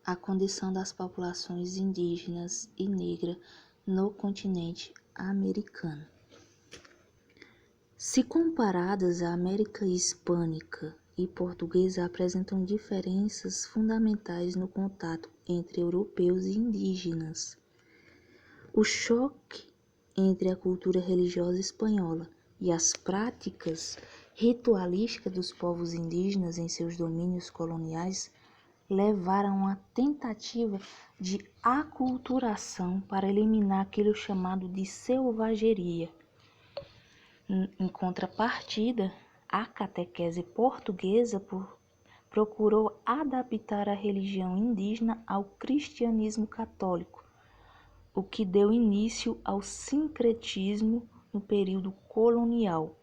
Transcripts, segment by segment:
a condição das populações indígenas e negras no continente americano. Se comparadas, a América hispânica e portuguesa apresentam diferenças fundamentais no contato entre europeus e indígenas. O choque entre a cultura religiosa espanhola e as práticas ritualísticas dos povos indígenas em seus domínios coloniais levaram a tentativa de aculturação para eliminar aquilo chamado de selvageria. Em contrapartida, a catequese portuguesa procurou adaptar a religião indígena ao cristianismo católico, o que deu início ao sincretismo no período colonial.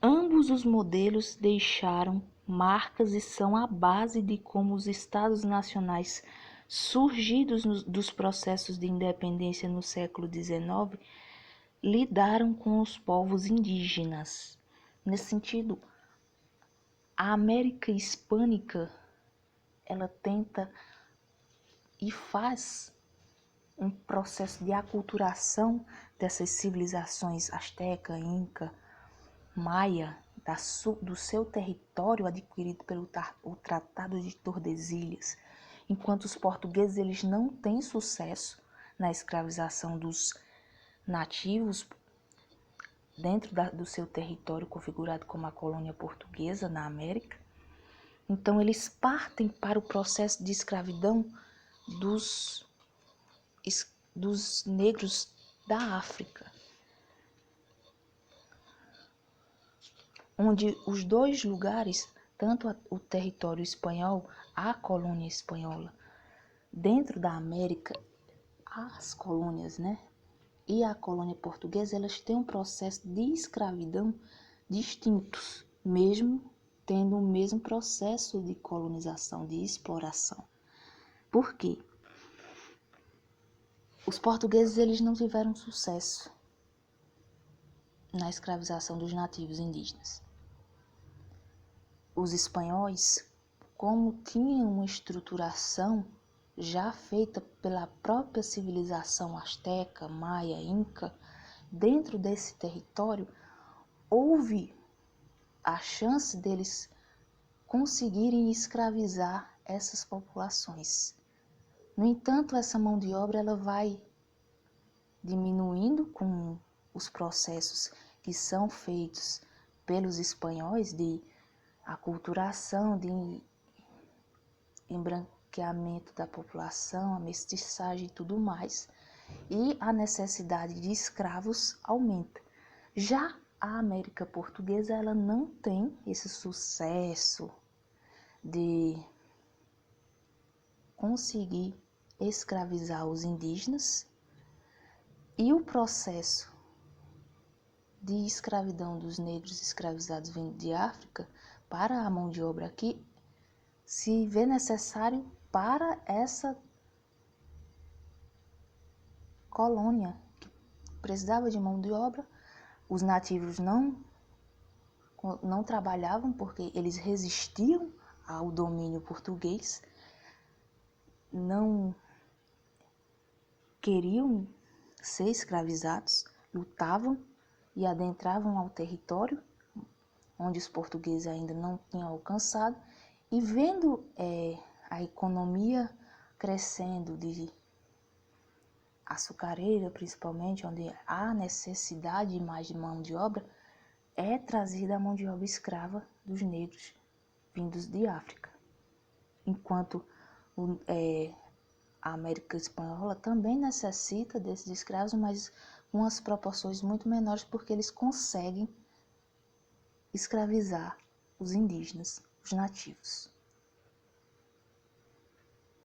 Ambos os modelos deixaram marcas e são a base de como os estados nacionais surgidos dos processos de independência no século XIX lidaram com os povos indígenas. Nesse sentido, a América hispânica, ela tenta e faz um processo de aculturação dessas civilizações asteca, inca, maia, do seu território adquirido pelo o Tratado de Tordesilhas, enquanto os portugueses eles não têm sucesso na escravização dos nativos dentro do seu território configurado como a colônia portuguesa na América. Então eles partem para o processo de escravidão dos negros da África, onde os dois lugares, tanto o território espanhol, a colônia espanhola, dentro da América, as colônias, e a colônia portuguesa, elas têm um processo de escravidão distintos, mesmo tendo o mesmo processo de colonização, de exploração. Por quê? Os portugueses eles não tiveram sucesso na escravização dos nativos indígenas. Os espanhóis, como tinham uma estruturação já feita pela própria civilização asteca, maia, inca, dentro desse território, houve a chance deles conseguirem escravizar essas populações. No entanto, essa mão de obra ela vai diminuindo com os processos que são feitos pelos espanhóis de aculturação, de embranqueamento da população, a mestiçagem e tudo mais, e a necessidade de escravos aumenta. Já a América portuguesa ela não tem esse sucesso de conseguir escravizar os indígenas, e o processo de escravidão dos negros escravizados vindo de África para a mão de obra aqui se vê necessário para essa colônia que precisava de mão de obra. Os nativos não trabalhavam porque eles resistiam ao domínio português, não queriam ser escravizados, lutavam e adentravam ao território onde os portugueses ainda não tinham alcançado, e vendo a economia crescendo de açucareira, principalmente, onde há necessidade mais de mão de obra, é trazida a mão de obra escrava dos negros vindos de África. Enquanto a América espanhola também necessita desses escravos, mas com as proporções muito menores, porque eles conseguem escravizar os indígenas, os nativos.